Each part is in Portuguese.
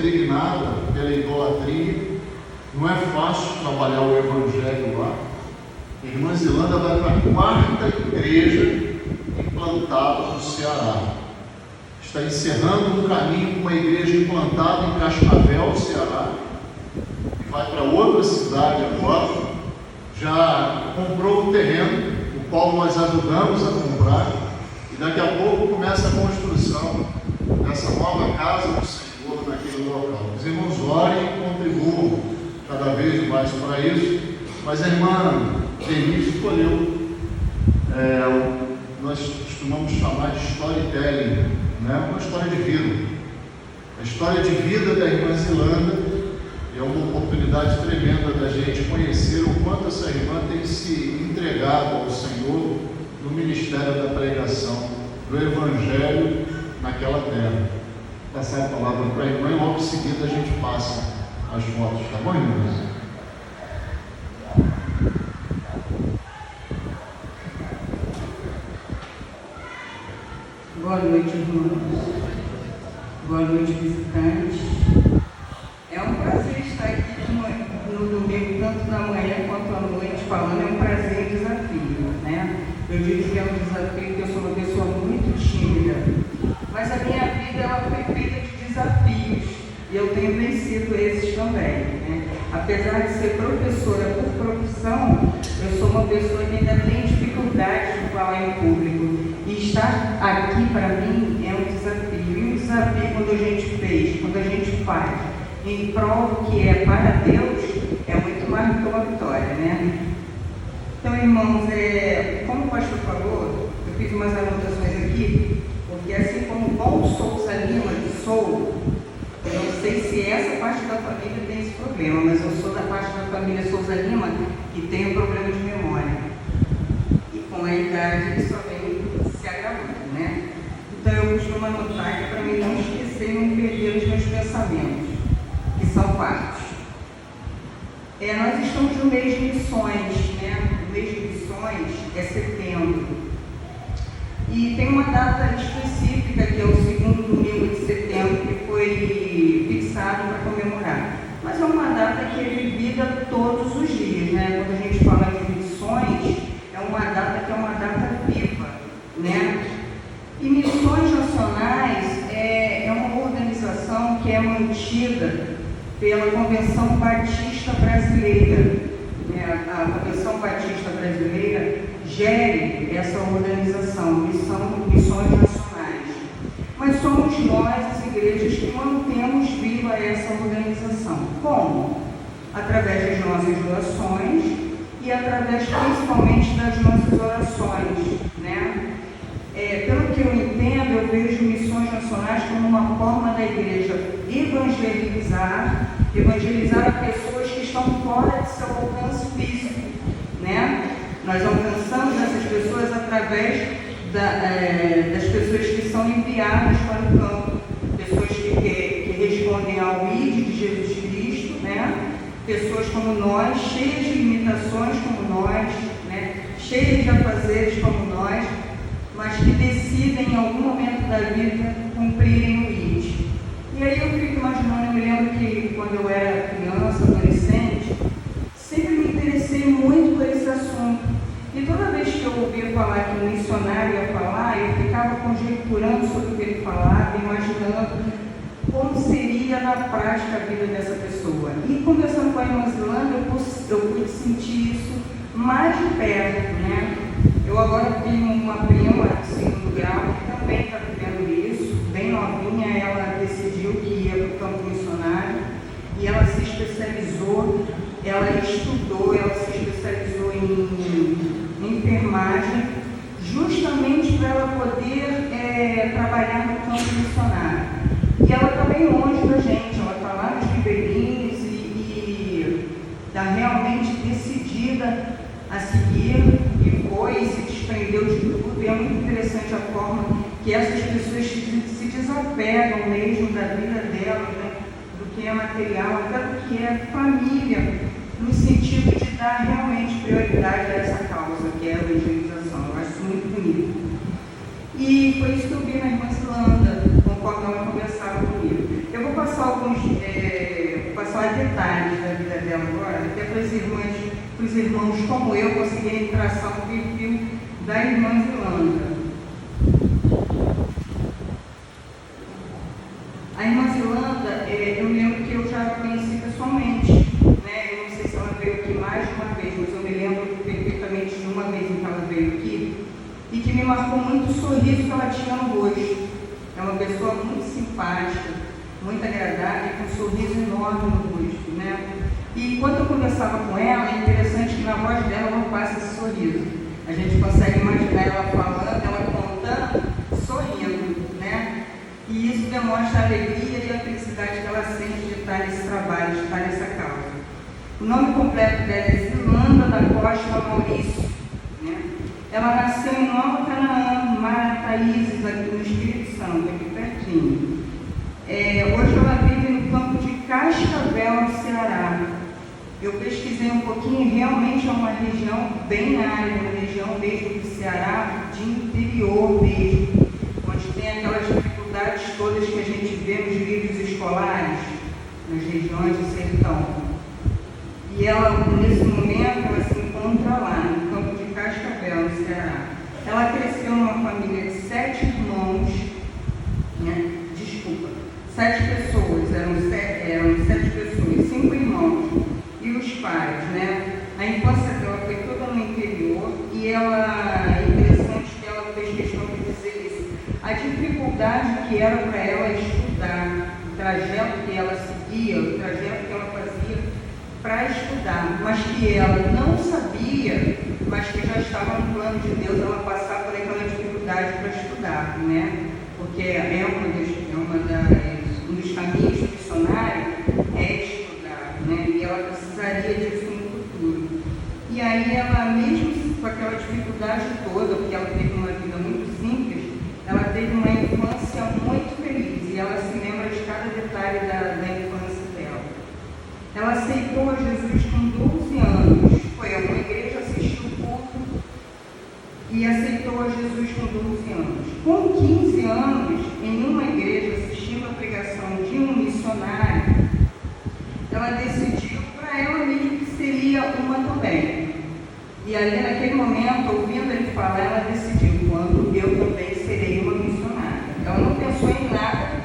impregnada pela idolatria. Não é fácil trabalhar o Evangelho lá. A irmã Zilanda vai para a quarta igreja implantada no Ceará. Está encerrando um caminho com uma igreja implantada em Cascavel, Ceará. E vai para outra cidade agora. Já comprou o terreno, o qual nós ajudamos a comprar. E daqui a pouco começa a construção dessa nova casa do Senhor naquele local. Os irmãos orem e contribuam cada vez mais para isso. Mas a irmã Denise escolheu, nós costumamos chamar de storytelling, né? Uma história de vida. A história de vida da irmã Zilanda é uma oportunidade tremenda da gente conhecer o quanto essa irmã tem se entregado ao Senhor no ministério da pregação do Evangelho naquela terra. Vou passar a palavra para a irmã e logo em seguida a gente passa as fotos, tá bom, irmãos? Boa noite, irmãos. Boa noite, visitantes. É um prazer estar aqui no domingo, tanto na manhã quanto à noite, falando. É um prazer e desafio, né? Eu digo que é um desafio porque eu sou uma pessoa muito tímida, mas a minha vida ela foi feita de desafios e eu tenho vencido esses também, né? Apesar de ser professora por profissão, eu sou uma pessoa que ainda tem dificuldade de falar em público. E estar aqui para mim é um desafio. E um desafio quando a gente faz em prol do que é para Deus, é muito mais do que uma vitória, né? Então, irmãos, como o pastor falou, eu fiz umas anotações aqui, porque assim como o Paulo Souza Lima, que sou, eu não sei se essa parte da família tem esse problema, mas eu sou da parte da família Souza Lima que tem um problema de memória. E com a idade isso só vem se agravando, né? Então eu costumo anotar que para mim não esquecer e não perder os meus pensamentos, que são partes. Nós estamos no mês de missões, né? O mês de missões é setembro. E tem uma data específica, que é o segundo domingo de setembro, que foi fixado para comemorar. Mas é uma data que é vivida todos os dias, né? Quando a gente fala de missões, é uma data que é uma data viva, né? E Missões Nacionais é uma organização que é mantida pela Convenção Batista Brasileira. A Convenção Batista Brasileira gere essa organização, Missões Nacionais. Mas somos nós, as igrejas, que mantemos viva essa organização. Como? Através das nossas doações e através principalmente das nossas orações, né? Pelo que eu entendo, eu vejo Missões Nacionais como uma forma da igreja evangelizar a pessoas que estão fora de seu alcance físico, né? Nós alcançamos essas pessoas através das pessoas que são enviadas para o campo, pessoas que respondem ao ID de Jesus Cristo, né? Pessoas como nós, cheias de limitações como nós, né? Cheias de afazeres como nós, mas que decidem em algum momento da vida cumprirem o ID. E aí eu fico imaginando, eu me lembro que quando eu era criança, adolescente, sempre me interessei muito por esse assunto. E toda vez que eu ouvia falar que um missionário ia falar, eu ficava conjecturando sobre o que ele falava, imaginando como seria na prática a vida dessa pessoa. E conversando com a irmã Zilanda, eu pude sentir isso mais de perto, né? Eu agora tenho uma prima de segundo grau que também está vivendo isso, bem novinha. Ela decidiu que ia para o campo missionário e ela se especializou, ela estudou, ela se especializou em enfermagem, justamente para ela poder trabalhar no campo missionário. E ela está bem longe da gente, ela está lá nos ribeirinhos e está realmente decidida a seguir, e foi, e se desprendeu de tudo. E é muito interessante a forma que essas pessoas se desapegam mesmo da vida delas, né? Do que é material, até do que é família, no sentido de dar realmente prioridade a essa causa, que é a evangelização. Eu acho isso muito bonito. E foi isso que eu vi na irmã Zilanda, conforme ela conversava comigo. Eu vou passar passar detalhes da vida dela agora, até para os irmãos como eu conseguirem traçar o perfil da irmã Zilanda. A irmã Zilanda, eu lembro que eu já a conheci pessoalmente, né? Eu não sei se ela veio aqui mais de uma vez, mas eu me lembro perfeitamente de uma vez em que ela veio aqui, e que me marcou muito o sorriso que ela tinha no rosto. É uma pessoa muito simpática, muito agradável, com um sorriso enorme no rosto, né? E quando eu conversava com ela, é interessante que na voz dela não passa esse sorriso. A gente consegue imaginar ela falando, ela contando, sorrindo, né? E isso demonstra a alegria e a felicidade que ela sente de estar nesse trabalho, de estar nessa causa. O nome completo dela é Zilanda da Costa Maurício, né? Ela nasceu em Nova Canaã, Marataízes, aqui no Espírito Santo, aqui pertinho. Hoje ela vive no campo de Cascavel, no Ceará. Eu pesquisei um pouquinho e realmente é uma região bem árida, uma região mesmo do Ceará, de interior mesmo, onde tem aquelas dificuldades todas que a gente vê nos livros escolares, nas regiões do sertão. E ela, nesse momento, ela se encontra lá, no campo de Cascavel, no Ceará. Ela cresceu numa família de 7 irmãos, né? 7 pessoas, eram 7 pessoas, 5 irmãos e os pais, né? A infância dela foi toda no interior e ela, é interessante que ela fez questão de dizer isso. A dificuldade que era para ela estudar, o trajeto que ela seguia, o trajeto que ela fazia para estudar, mas que ela não sabia, mas que já estava no plano de Deus ela passar por aquela dificuldade para estudar, né? Porque um dos caminhos missionários é estudar, né? E ela precisaria disso no futuro. E aí ela, mesmo com aquela dificuldade toda, porque ela teve uma vida muito simples, ela teve uma infância muito feliz e ela se lembra de cada detalhe da infância dela. Ela aceitou Jesus com 12 anos, foi a uma igreja, assistiu o culto e aceitou a Jesus com 12 anos. Com 15 anos, em uma igreja, assistindo a pregação de um missionário, ela decidiu para ela mesma que seria uma também. E ali, naquele momento, ouvindo ele falar, ela decidiu, quando eu também serei uma missionária. Ela não pensou em nada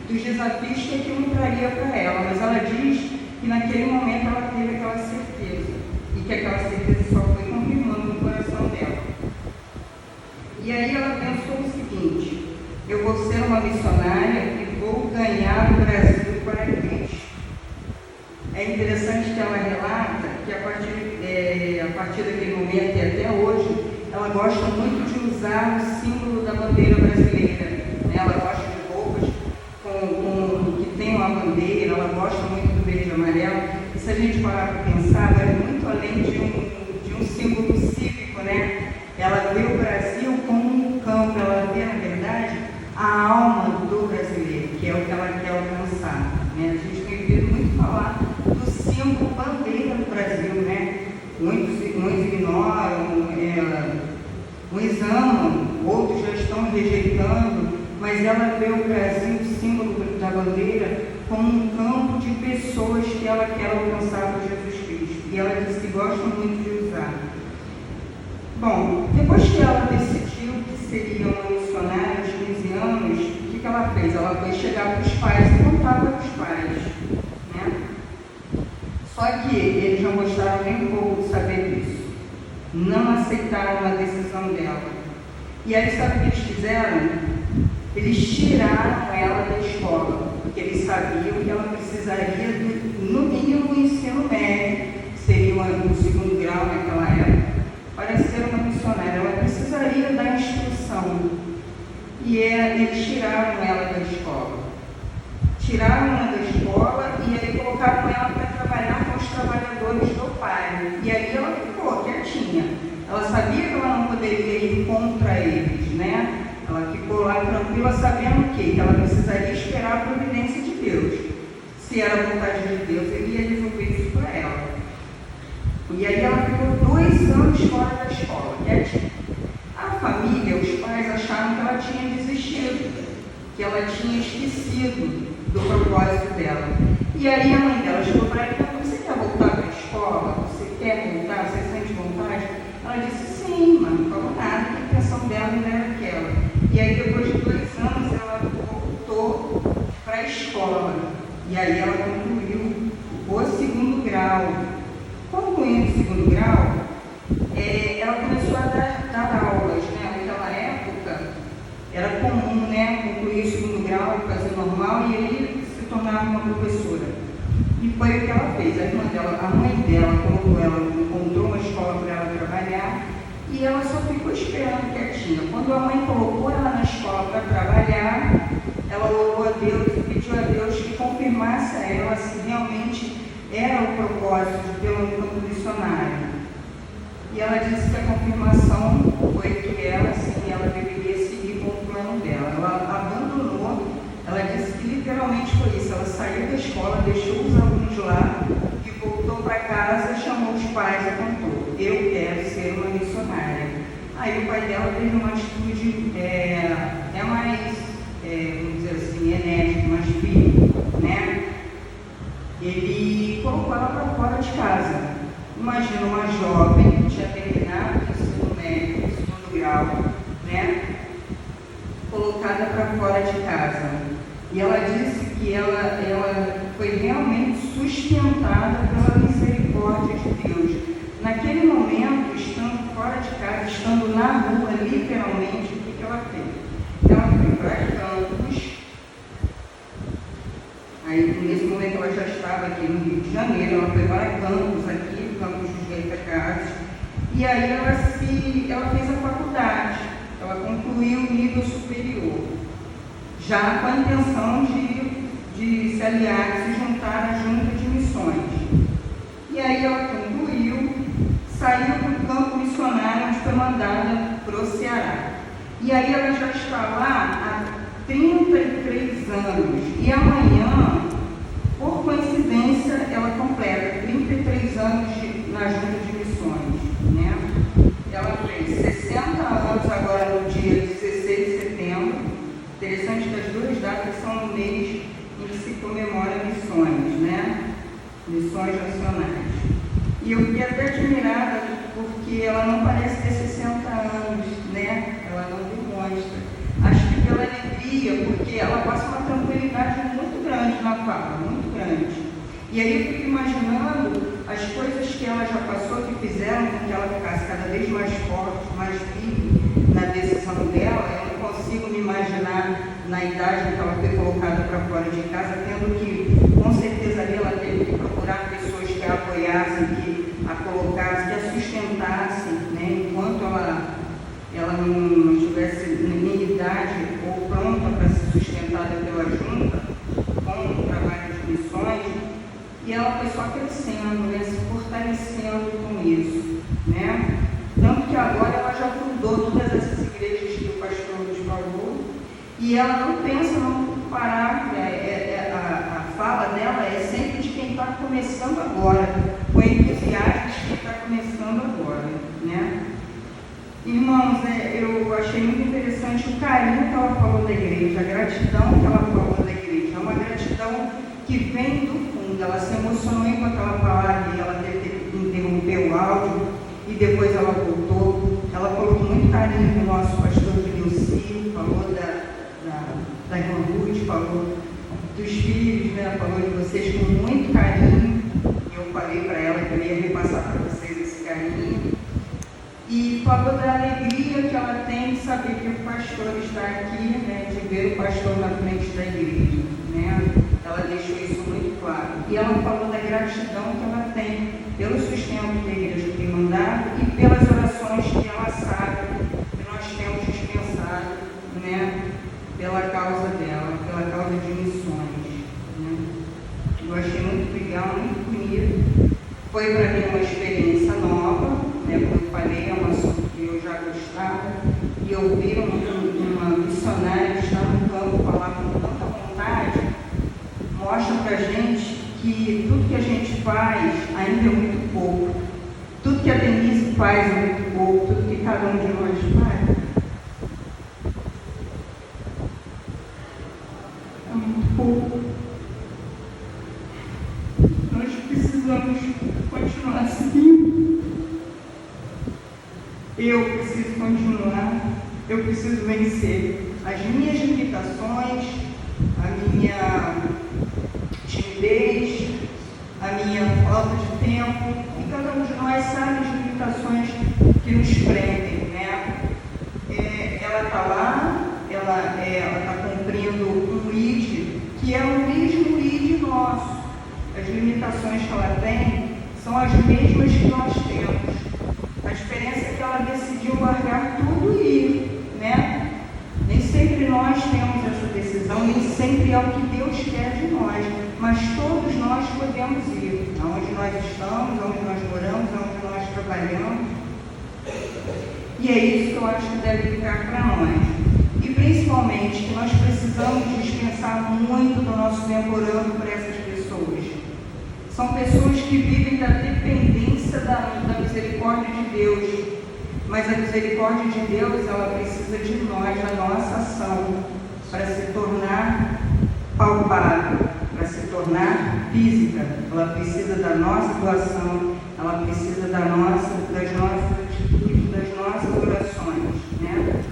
dos desafios que aquilo traria para ela, mas ela diz que naquele momento ela teve aquela certeza, e que aquela certeza só foi confirmando no coração dela. E aí ela pensou o seguinte: eu vou ser uma missionária e vou ganhar o Brasil para Cristo. É interessante que ela relata que a partir daquele momento e até hoje, ela gosta muito de usar o símbolo da bandeira brasileira, né? Ela gosta de roupas que tem uma bandeira, ela gosta muito do verde e amarelo. E se a gente parar para pensar, vai muito além de um símbolo cívico, né? Ela vê o Brasil como um campo, ela vê, na verdade, a alma do brasileiro, que é o que ela quer alcançar, né? A gente tem ouvido muito falar do símbolo bandeira do Brasil, né? Muitos ignoram, uns amam, outros já estão rejeitando, mas ela vê o Brasil, o símbolo da bandeira, como um campo de pessoas que ela quer alcançar por Jesus Cristo. E ela diz que gosta muito de usar. Bom, depois que ela decidiu que seria uma missionária aos 15 anos, o que ela fez? Ela foi chegar para os pais e contar para os pais, né? Só que eles não gostaram nem um pouco de saber disso. Não aceitaram a decisão dela. E aí, sabe o que eles fizeram? Eles tiraram ela da escola, porque eles sabiam que ela precisaria, no mínimo, do ensino médio, que seria o segundo grau naquela época, para ser uma missionária. Ela precisaria da instrução. E eles tiraram ela da escola. Tiraram ela da escola e aí colocaram ela para trabalhar com os trabalhadores do pai. E aí ela ficou quietinha. Ela sabia que ela não poderia ir contra eles, né? Ela ficou lá tranquila, sabendo o quê? Que ela precisaria esperar a providência de Deus. Se era a vontade de Deus, ele ia resolver isso para ela. E aí ela ficou 2 anos fora da escola, quietinha. A família, os pais acharam que ela tinha desistido, que ela tinha esquecido do propósito E aí a mãe dela chegou para ela e perguntou: você quer voltar para a escola? Você quer voltar? Você sente vontade? Ela disse: sim, mas não falou nada, que a intenção dela não era aquela. E aí depois de 2 anos ela voltou para a escola. E aí ela concluiu o 2º grau. Concluindo o 2º grau, ela começou a dar aulas, né? Naquela época era comum, né, concluir o 2º grau, fazer normal e aí se tornar uma professora. E foi o que ela fez. A mãe dela colocou ela, encontrou uma escola para ela trabalhar e ela só ficou esperando quietinha. Quando a mãe colocou ela na escola para trabalhar, ela orou a Deus e pediu a Deus que confirmasse a ela se realmente era o propósito de tê-la no campo missionário. E ela disse que a confirmação foi que ela, sim, ela deveria seguir com o plano dela. Ela abandonou, ela disse que literalmente foi isso. Ela saiu da escola, deixou os alunos lá e voltou para casa, chamou os pais e contou: eu quero ser uma missionária. Aí o pai dela teve uma atitude mais, vamos dizer assim, enérgica, mais firme, né? Ele colocou ela para fora de casa. Imagina uma jovem que tinha terminado o ensino médio, o 2º grau, né? Colocada para fora de casa. E ela disse que ela foi realmente sustentada pela misericórdia de Deus. Naquele momento, estando fora de casa, estando na rua, literalmente, o que ela fez? Ela foi para Campos. Aí, nesse momento, ela já estava aqui no Rio de Janeiro, ela foi para Campos, aqui, Campos dos Goytacazes, e aí ela fez a faculdade, ela concluiu o nível superior, já com a intenção de se aliar, de se juntar à junta de missões. E aí ela concluiu, saiu para o campo missionário, onde foi mandada para o Ceará. E aí ela já está lá há 33 anos, e amanhã, por coincidência, ela completa 33 anos na junta de missões, né? Ela fez 60 anos agora no dia 16 de setembro. Interessante que as 2 datas são no mês em que se comemora missões, né? Missões nacionais. E eu fiquei até admirada porque ela não parece ter 60 anos, né? Ela não demonstra. Acho que pela alegria, porque ela passa uma tranquilidade muito grande na fala, muito grande. E aí eu fico imaginando as coisas que ela já passou, que fizeram com que ela ficasse cada vez mais forte, mais firme na decisão dela. Eu não consigo me imaginar na idade em que ela foi colocada para fora de casa, tendo que, com certeza ali ela teve que procurar pessoas que a apoiassem, que a colocassem, que a sustentassem, né, enquanto ela não estivesse em idade ou pronta para ser sustentada pela junta, com o trabalho de missões, e ela foi só crescendo, né, se fortalecendo com isso, né? Tanto que agora ela já fundou todas essas igrejas que o pastor nos falou, e ela não pensa não parar, a fala dela é sempre de quem está começando agora, com entusiasmo de quem está começando agora, né? Irmãos, eu achei muito interessante o carinho que ela falou da igreja, a gratidão que ela falou da igreja. É uma gratidão que vem do fundo. Ela se emocionou com aquela palavra e ela teve que interromper o áudio e depois ela voltou. Ela falou com muito carinho do nosso pastor Vilci, falou da irmã Ruth, falou dos filhos, né? Falou de vocês com muito carinho. E eu falei para ela que eu ia repassar para vocês esse carinho. E falou da alegria que ela tem de saber que o pastor está aqui, né, de ver o pastor na frente da igreja, né? Ela deixou isso muito claro. E ela falou da gratidão que ela tem pelo sustento que a igreja tem mandado e pelas orações que ela sabe que nós temos dispensado, né, pela causa dela, pela causa de missões, né? Eu achei muito legal, muito bonito. Foi para mim uma experiência nova, né, como eu falei, é um assunto que eu já gostava, e ouvir uma missionária estar no campo falar com tanta vontade, mostra para a gente que tudo que a gente faz ainda é muito pouco, tudo que a Denise faz é muito pouco, tudo que cada um de nós faz é muito pouco. precisamos continuar seguindo. Eu preciso continuar, eu preciso vencer as minhas limitações, a minha timidez, a minha falta de tempo, e cada um de nós sabe as limitações que nos prendem, né? Ela está lá, ela está cumprindo um ID, que é o mesmo ID nosso. As limitações que ela tem são as mesmas que nós temos. A diferença é que ela decidiu largar tudo e ir, né? Nem sempre nós temos essa decisão, nem sempre é o que Deus quer de nós, mas todos nós podemos ir, aonde nós estamos, aonde nós moramos, aonde nós trabalhamos. E é isso que eu acho que deve ficar para nós. E principalmente que nós precisamos dispensar muito do nosso tempo orando por essas pessoas. São pessoas que vivem da dependência da misericórdia de Deus. Mas a misericórdia de Deus, ela precisa de nós, da nossa ação, para se tornar palpável, para se tornar física. Ela precisa da nossa doação, ela precisa das nossas atitudes, das nossas orações, né?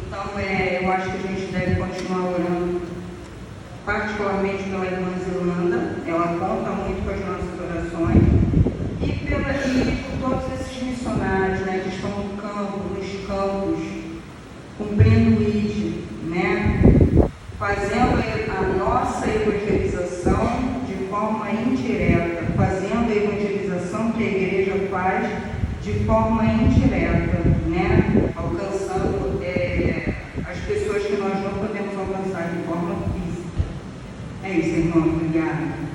Então, eu acho que a gente deve continuar orando, particularmente pela irmã Zilanda. Ela conta muito com as nossas orações, e por todos esses missionários, né, que estão no campo, nos campos, cumprindo o ID, né, fazendo a nossa evangelização de forma indireta, fazendo a evangelização que a igreja faz de forma indireta, né, alcançando as pessoas que nós não podemos alcançar de forma física. É isso, irmão. Obrigada.